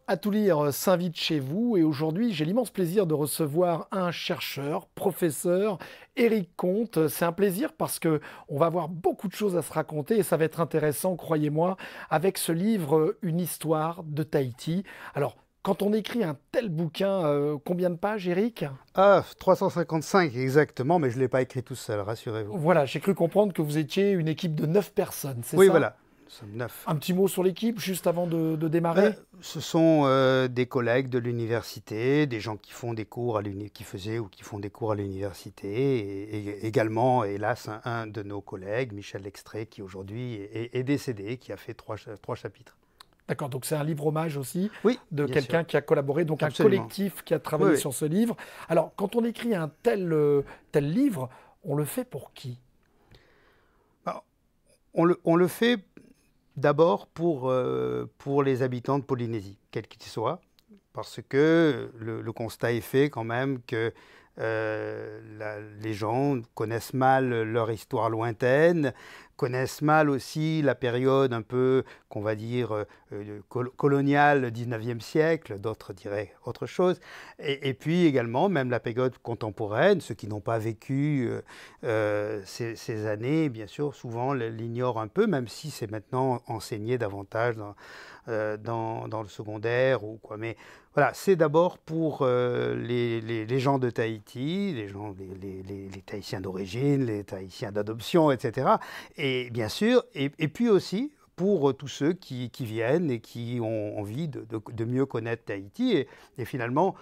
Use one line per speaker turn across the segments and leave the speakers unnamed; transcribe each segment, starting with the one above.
À tout lire s'invite chez vous et aujourd'hui j'ai l'immense plaisir de recevoir un chercheur, professeur, Éric Comte. C'est un plaisir parce que on va avoir beaucoup de choses à se raconter et ça va être intéressant, croyez-moi, avec ce livre Une histoire de Tahiti. Alors, quand on écrit un tel bouquin, combien de pages, Éric?
Ah, 355 exactement, mais je ne l'ai pas écrit tout seul, rassurez-vous.
Voilà, j'ai cru comprendre que vous étiez une équipe de 9 personnes, c'est
Oui,
ça?
voilà, nous sommes 9.
Un petit mot sur l'équipe juste avant de démarrer?
Ce sont des collègues de l'université, des gens qui font des cours qui faisaient ou qui font des cours à l'université, et également, hélas, un de nos collègues, Michel Lextrait, qui aujourd'hui est décédé, qui a fait trois chapitres.
D'accord, donc c'est un livre hommage aussi
Oui,
de
bien sûr,
quelqu'un qui a collaboré, donc un
absolument.
collectif qui a
Oui,
travaillé
oui.
sur ce livre. Alors, quand on écrit un tel livre, on le fait pour qui?
Bah, on le fait d'abord pour les habitants de Polynésie, quels qu'ils soient, parce que le constat est fait quand même que les gens connaissent mal leur histoire lointaine, connaissent mal aussi la période un peu, qu'on va dire, coloniale, 19e siècle, d'autres diraient autre chose, et puis également même la période contemporaine, ceux qui n'ont pas vécu ces années, bien sûr, souvent l'ignorent un peu, même si c'est maintenant enseigné davantage dans le secondaire ou quoi. Mais voilà, c'est d'abord pour les gens de Tahiti, les Tahitiens d'origine, les Tahitiens d'adoption, etc. Et bien sûr, et puis aussi pour tous ceux qui viennent et qui ont envie de mieux connaître Tahiti. Et finalement,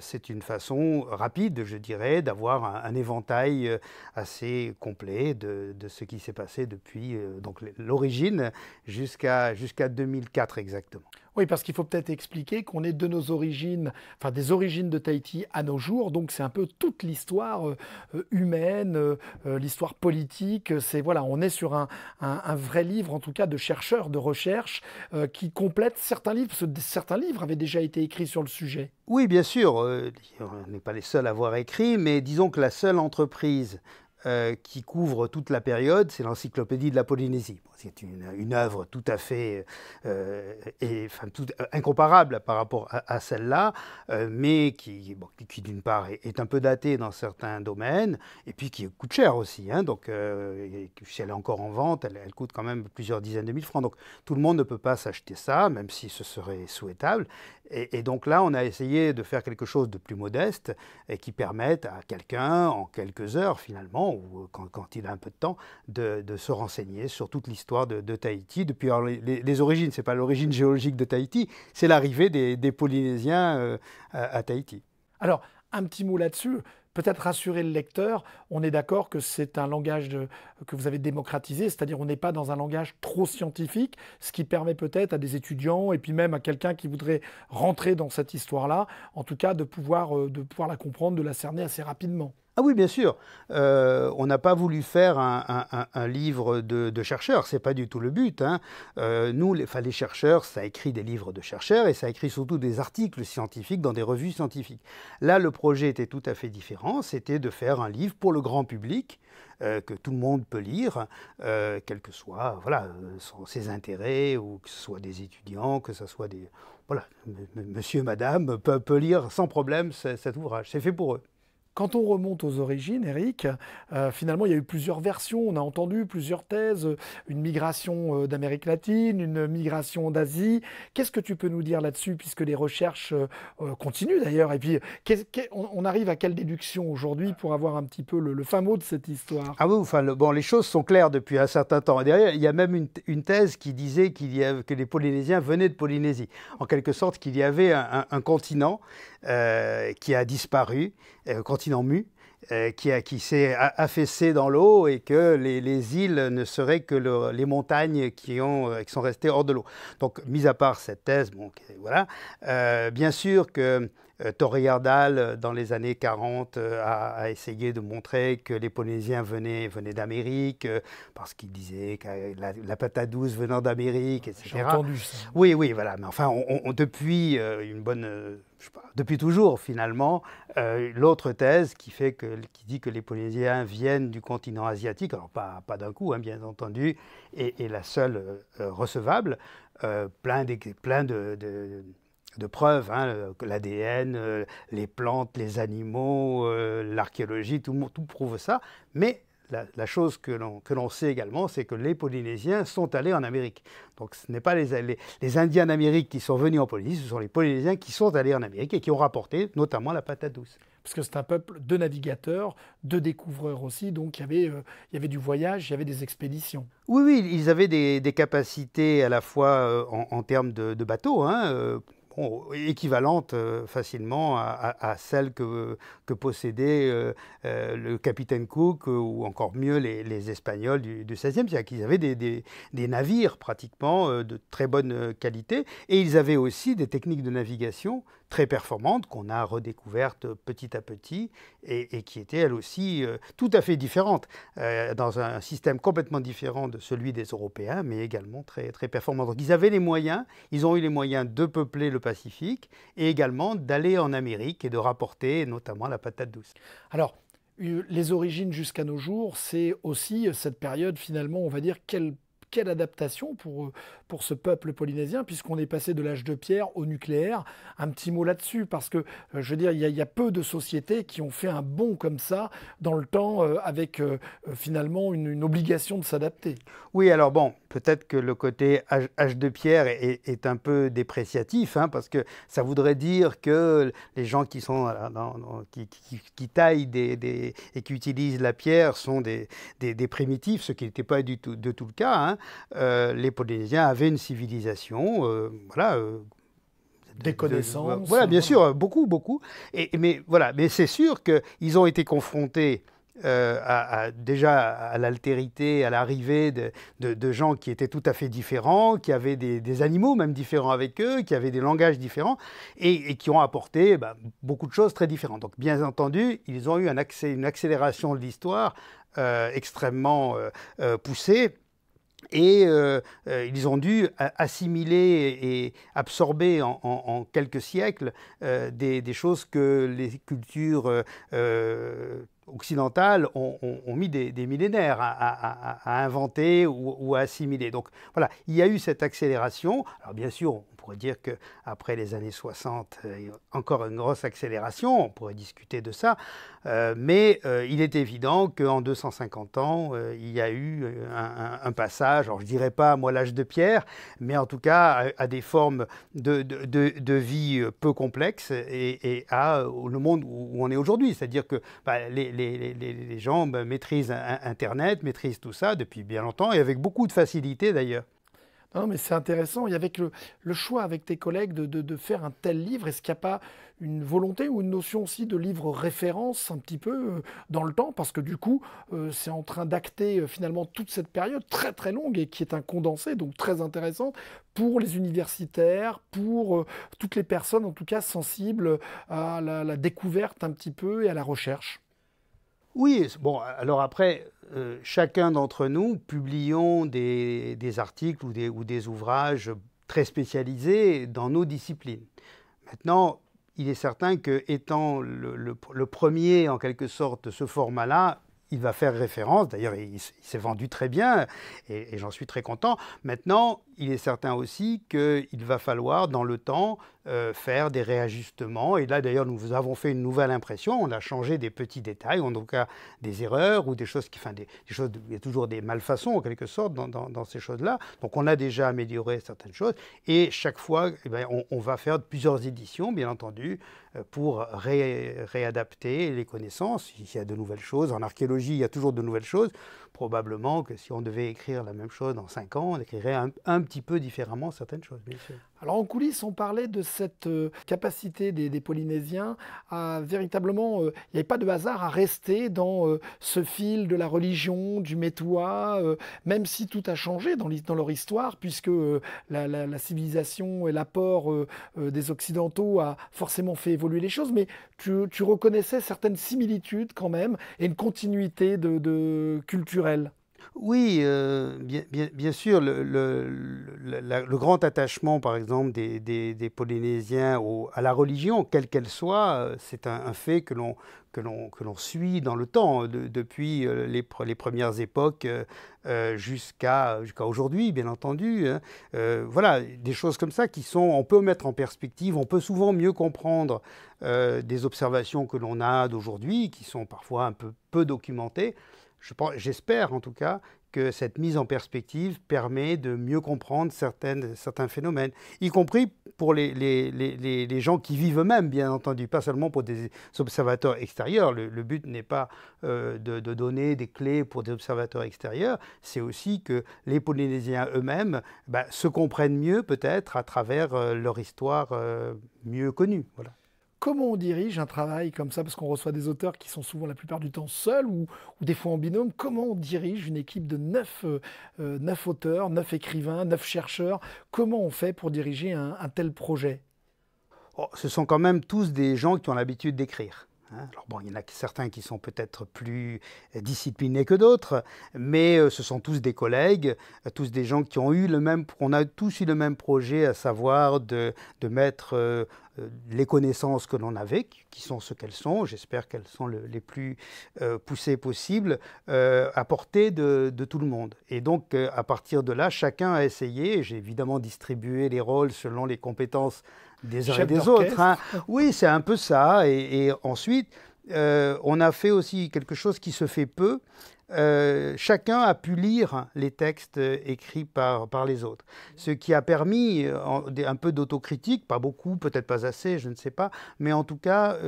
c'est une façon rapide, je dirais, d'avoir un éventail assez complet de ce qui s'est passé depuis donc l'origine jusqu'à 2004 exactement.
Oui, parce qu'il faut peut-être expliquer qu'on est de nos origines, enfin des origines de Tahiti à nos jours, donc c'est un peu toute l'histoire humaine, l'histoire politique. C'est voilà, on est sur un vrai livre, en tout cas de chercheurs, de recherche, qui complète certains livres, parce que certains livres avaient déjà été écrits sur le sujet.
Oui, bien sûr, on n'est pas les seuls à avoir écrit, mais disons que la seule entreprise qui couvre toute la période, c'est l'Encyclopédie de la Polynésie. Bon, c'est une œuvre tout à fait enfin, incomparable par rapport à celle-là, mais qui d'une part est un peu datée dans certains domaines, et puis qui coûte cher aussi. Hein, donc, si elle est encore en vente, elle coûte quand même plusieurs dizaines de mille francs. Donc, tout le monde ne peut pas s'acheter ça, même si ce serait souhaitable. Et donc là, on a essayé de faire quelque chose de plus modeste et qui permette à quelqu'un, en quelques heures finalement, ou quand il a un peu de temps, de se renseigner sur toute l'histoire de Tahiti. Depuis alors, les origines, ce n'est pas l'origine géologique de Tahiti, c'est l'arrivée des Polynésiens à Tahiti.
Alors, un petit mot là-dessus, peut-être rassurer le lecteur, on est d'accord que c'est un langage que vous avez démocratisé, c'est-à-dire on n'est pas dans un langage trop scientifique, ce qui permet peut-être à des étudiants et puis même à quelqu'un qui voudrait rentrer dans cette histoire-là, en tout cas de pouvoir la comprendre, de la cerner assez rapidement.
Ah oui, bien sûr. On n'a pas voulu faire un livre de chercheurs, c'est pas du tout le but. Hein. Nous, les chercheurs, ça écrit des livres de chercheurs et ça écrit surtout des articles scientifiques dans des revues scientifiques. Là, le projet était tout à fait différent. C'était de faire un livre pour le grand public que tout le monde peut lire, quels que soient voilà, ses intérêts, ou que ce soit des étudiants, que ce soit des... Voilà, monsieur, madame peut lire sans problème cet ouvrage. C'est fait pour eux.
Quand on remonte aux origines, Eric, finalement, il y a eu plusieurs versions. On a entendu plusieurs thèses, une migration d'Amérique latine, une migration d'Asie. Qu'est-ce que tu peux nous dire là-dessus, puisque les recherches continuent d'ailleurs? Et puis, on arrive à quelle déduction aujourd'hui pour avoir un petit peu le fin mot de cette histoire?
Ah oui, enfin, bon, les choses sont claires depuis un certain temps. Derrière, il y a même une thèse qui disait que les Polynésiens venaient de Polynésie. En quelque sorte, qu'il y avait un continent qui a disparu, continent mu, qui s'est affaissé dans l'eau et que les îles ne seraient que les montagnes qui sont restées hors de l'eau. Donc, mis à part cette thèse, bon, voilà, bien sûr que Torreardal, dans les années 40, a essayé de montrer que les Polynésiens venaient d'Amérique, parce qu'il disait que la patate douce venant d'Amérique,
J'ai
etc.
entendu ça.
Oui, oui, voilà. Mais enfin, depuis je sais pas, depuis toujours, finalement, l'autre thèse qui dit que les Polynésiens viennent du continent asiatique, alors pas d'un coup, hein, bien entendu, est la seule recevable. Plein de preuves, hein, l'ADN, les plantes, les animaux, l'archéologie, tout prouve ça. Mais la chose que l'on sait également, c'est que les Polynésiens sont allés en Amérique. Donc ce n'est pas les Indiens d'Amérique qui sont venus en Polynésie, ce sont les Polynésiens qui sont allés en Amérique et qui ont rapporté notamment la patate douce.
Parce que c'est un peuple de navigateurs, de découvreurs aussi, donc il y avait du voyage, il y avait des expéditions.
Oui, oui, ils avaient des capacités à la fois en termes de bateaux, hein, bon, équivalentes facilement à celles que possédait le capitaine Cook ou encore mieux les Espagnols du XVIe siècle. Ils avaient des navires pratiquement de très bonne qualité et ils avaient aussi des techniques de navigation très performantes qu'on a redécouvertes petit à petit et qui étaient elles aussi tout à fait différentes, dans un système complètement différent de celui des Européens, mais également très, très performants. Donc ils avaient les moyens, ils ont eu les moyens de peupler le Pacifique et également d'aller en Amérique et de rapporter notamment la patate douce.
Alors, les origines jusqu'à nos jours, c'est aussi cette période finalement, on va dire, quelle adaptation pour ce peuple polynésien, puisqu'on est passé de l'âge de pierre au nucléaire. Un petit mot là-dessus, parce que, je veux dire, il y a peu de sociétés qui ont fait un bond comme ça dans le temps, avec finalement une obligation de s'adapter.
Oui, alors bon, peut-être que le côté âge de pierre est un peu dépréciatif, hein, parce que ça voudrait dire que les gens qui sont qui taillent et qui utilisent la pierre sont des primitifs, ce qui n'était pas du tout, de tout le cas, hein. Les Polynésiens avaient une civilisation, voilà.
Des connaissances.
Voilà, bien
Voilà.
sûr, beaucoup, beaucoup. Mais voilà, mais c'est sûr qu'ils ont été confrontés déjà à l'altérité, à l'arrivée de gens qui étaient tout à fait différents, qui avaient des animaux même différents avec eux, qui avaient des langages différents et qui ont apporté beaucoup de choses très différentes. Donc bien entendu, ils ont eu une accélération de l'histoire extrêmement poussée. Et ils ont dû assimiler et absorber en quelques siècles des choses que les cultures occidentales ont mis des millénaires à inventer ou à assimiler. Donc voilà, il y a eu cette accélération. Alors bien sûr, on pourrait dire qu'après les années 60, il y a encore une grosse accélération, on pourrait discuter de ça, mais il est évident qu'en 250 ans, il y a eu un passage, alors je ne dirais pas moi l'âge de pierre, mais en tout cas à des formes de vie peu complexes et à le monde où on est aujourd'hui. C'est-à-dire que les gens maîtrisent Internet, maîtrisent tout ça depuis bien longtemps et avec beaucoup de facilité d'ailleurs.
Non, mais c'est intéressant. Et avec le choix avec tes collègues de faire un tel livre, est-ce qu'il n'y a pas une volonté ou une notion aussi de livre référence un petit peu dans le temps? Parce que du coup, c'est en train d'acter finalement toute cette période très très longue et qui est un condensé, donc très intéressant pour les universitaires, pour toutes les personnes en tout cas sensibles à la découverte un petit peu et à la recherche.
Oui, bon, alors après, chacun d'entre nous publions des articles ou des ouvrages très spécialisés dans nos disciplines. Maintenant, il est certain que étant le premier en quelque sorte de ce format-là, il va faire référence, d'ailleurs il s'est vendu très bien et j'en suis très content. Maintenant, il est certain aussi qu'il va falloir dans le temps faire des réajustements. Et là d'ailleurs nous avons fait une nouvelle impression, on a changé des petits détails, en tout cas des erreurs ou des choses qui, enfin des choses, il y a toujours des malfaçons en quelque sorte dans ces choses-là. Donc on a déjà amélioré certaines choses et chaque fois eh bien, on va faire plusieurs éditions bien entendu pour réadapter les connaissances. S'il y a de nouvelles choses, en archéologie il y a toujours de nouvelles choses. Probablement que si on devait écrire la même chose dans 5 ans, on écrirait un petit peu différemment certaines choses, bien sûr.
Alors en coulisses, on parlait de cette capacité des Polynésiens à véritablement, il n'y avait pas de hasard à rester dans ce fil de la religion, du métois, même si tout a changé dans leur histoire, puisque la civilisation et l'apport des Occidentaux a forcément fait évoluer les choses, mais tu reconnaissais certaines similitudes quand même et une continuité culturelle.
Oui, bien sûr, le grand attachement, par exemple, des Polynésiens à la religion, quelle qu'elle soit, c'est un fait que l'on suit dans le temps, depuis les premières époques jusqu'à aujourd'hui, bien entendu, hein. Voilà, des choses comme ça on peut mettre en perspective, on peut souvent mieux comprendre des observations que l'on a d'aujourd'hui, qui sont parfois un peu documentées. J'espère en tout cas que cette mise en perspective permet de mieux comprendre certains phénomènes, y compris pour les gens qui vivent eux-mêmes, bien entendu, pas seulement pour des observateurs extérieurs. Le but n'est pas de donner des clés pour des observateurs extérieurs, c'est aussi que les Polynésiens eux-mêmes se comprennent mieux peut-être à travers leur histoire mieux connue. Voilà.
Comment on dirige un travail comme ça? Parce qu'on reçoit des auteurs qui sont souvent la plupart du temps seuls ou des fois en binôme. Comment on dirige une équipe de 9 auteurs, 9 écrivains, 9 chercheurs? Comment on fait pour diriger un tel projet?
Oh, ce sont quand même tous des gens qui ont l'habitude d'écrire, hein. Alors bon, il y en a certains qui sont peut-être plus disciplinés que d'autres, mais ce sont tous des collègues, tous des gens qui ont eu on a tous eu le même projet, à savoir de mettre les connaissances que l'on avait, qui sont ce qu'elles sont, j'espère qu'elles sont les plus poussées possibles, à portée de tout le monde. Et donc, à partir de là, chacun a essayé, j'ai évidemment distribué les rôles selon les compétences des uns et des autres, hein. Oui, c'est un peu ça. Et ensuite, on a fait aussi quelque chose qui se fait peu. Chacun a pu lire les textes écrits par les autres, ce qui a permis un peu d'autocritique, pas beaucoup, peut-être pas assez, je ne sais pas, mais en tout cas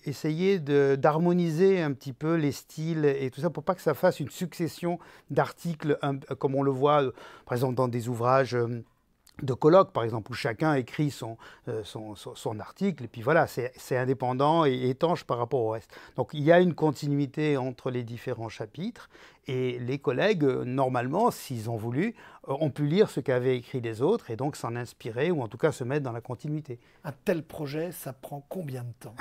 essayer d'harmoniser un petit peu les styles et tout ça pour pas que ça fasse une succession d'articles comme on le voit par exemple dans des ouvrages de colloques, par exemple, où chacun écrit son article, et puis voilà, c'est indépendant et étanche par rapport au reste. Donc il y a une continuité entre les différents chapitres, et les collègues, normalement, s'ils ont voulu, ont pu lire ce qu'avaient écrit les autres, et donc s'en inspirer, ou en tout cas se mettre dans la continuité.
Un tel projet, ça prend combien de temps?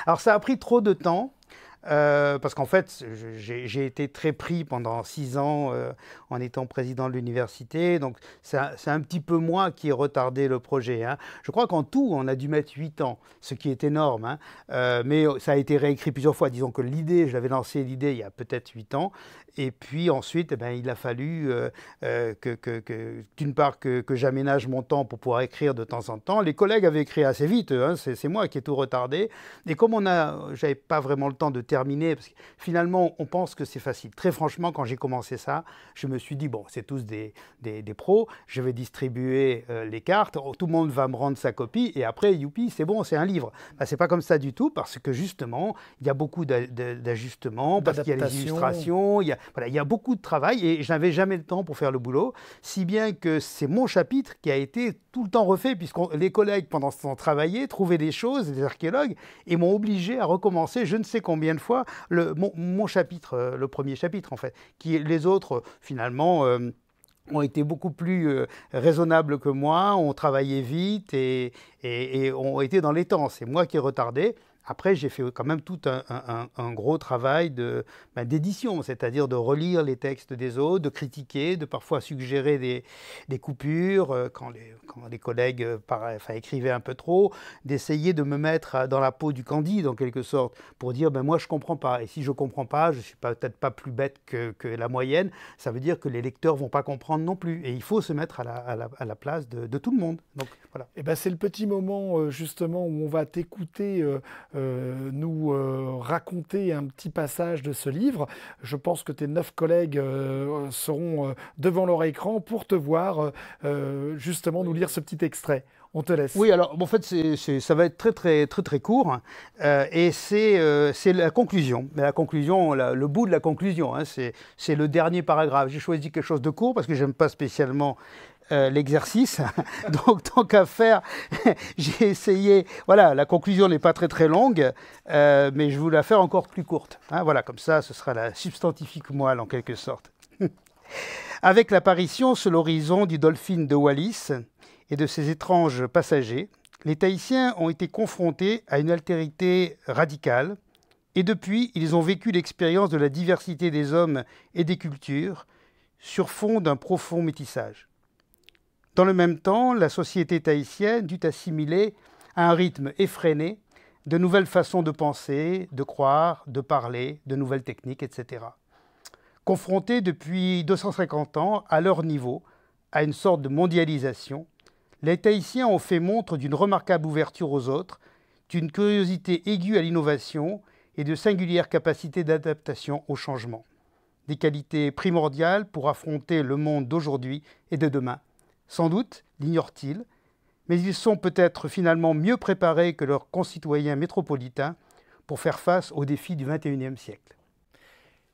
Alors ça a pris trop de temps. Parce qu'en fait, j'ai été très pris pendant 6 ans en étant président de l'université. Donc, c'est un petit peu moi qui ai retardé le projet, hein. Je crois qu'en tout, on a dû mettre 8 ans, ce qui est énorme, hein. Mais ça a été réécrit plusieurs fois. Disons que j'avais lancé l'idée il y a peut-être 8 ans. Et puis ensuite, il a fallu d'une part que j'aménage mon temps pour pouvoir écrire de temps en temps. Les collègues avaient écrit assez vite, hein. C'est moi qui ai tout retardé. Et comme j'avais pas vraiment le temps de terminer, parce que finalement, on pense que c'est facile. Très franchement, quand j'ai commencé ça, je me suis dit, bon, c'est tous des pros, je vais distribuer les cartes, tout le monde va me rendre sa copie, et après, youpi, c'est bon, c'est un livre. C'est pas comme ça du tout, parce que justement, il y a beaucoup d'ajustements, parce qu'il y a les illustrations, il y a beaucoup de travail, et je n'avais jamais le temps pour faire le boulot, si bien que c'est mon chapitre qui a été tout le temps refait, puisque les collègues, pendant ce temps, travaillaient, trouvaient des choses, des archéologues, et m'ont obligé à recommencer je ne sais combien de fois mon chapitre, le premier chapitre en fait, les autres finalement ont été beaucoup plus raisonnables que moi, ont travaillé vite et ont été dans les temps. C'est moi qui ai retardé. Après, j'ai fait quand même tout un gros travail d'édition, c'est-à-dire de relire les textes des autres, de critiquer, de parfois suggérer des coupures quand les collègues écrivaient un peu trop, d'essayer de me mettre dans la peau du Candide, en quelque sorte, pour dire moi je ne comprends pas. Et si je ne comprends pas, je ne suis peut-être pas plus bête que la moyenne, ça veut dire que les lecteurs ne vont pas comprendre non plus. Et il faut se mettre à la place de tout le monde. Donc, voilà.
Et c'est le petit moment justement où on va t'écouter nous raconter un petit passage de ce livre. Je pense que tes 9 collègues seront devant leur écran pour te voir justement nous lire ce petit extrait. On te laisse.
Oui, alors en fait, ça va être très très très très court, et c'est la conclusion. Mais la conclusion, le bout de la conclusion, hein, c'est le dernier paragraphe. J'ai choisi quelque chose de court parce que j'aime pas spécialement l'exercice. Donc, tant qu'à faire, j'ai essayé. Voilà, la conclusion n'est pas très très longue, mais je voulais la faire encore plus courte, hein. Voilà, comme ça, ce sera la substantifique moelle en quelque sorte. Avec l'apparition sur l'horizon du dolphin de Wallis et de ses étranges passagers, les Tahitiens ont été confrontés à une altérité radicale, et depuis, ils ont vécu l'expérience de la diversité des hommes et des cultures, sur fond d'un profond métissage. Dans le même temps, la société tahitienne dut assimiler à un rythme effréné de nouvelles façons de penser, de croire, de parler, de nouvelles techniques, etc. Confrontés depuis 250 ans à leur niveau, à une sorte de mondialisation, les Tahitiens ont fait montre d'une remarquable ouverture aux autres, d'une curiosité aiguë à l'innovation et de singulières capacités d'adaptation au changement. Des qualités primordiales pour affronter le monde d'aujourd'hui et de demain. Sans doute l'ignorent-ils, mais ils sont peut-être finalement mieux préparés que leurs concitoyens métropolitains pour faire face aux défis du XXIe siècle.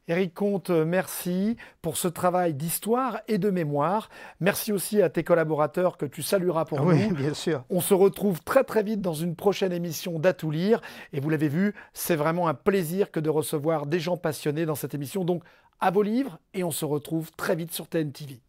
Éric Comte, merci pour ce travail d'histoire et de mémoire. Merci aussi à tes collaborateurs que tu salueras pour
Oui,
nous.
bien sûr.
On se retrouve très vite dans une prochaine émission d'À tout lire. Et vous l'avez vu, c'est vraiment un plaisir que de recevoir des gens passionnés dans cette émission. Donc, à vos livres et on se retrouve très vite sur TNTV.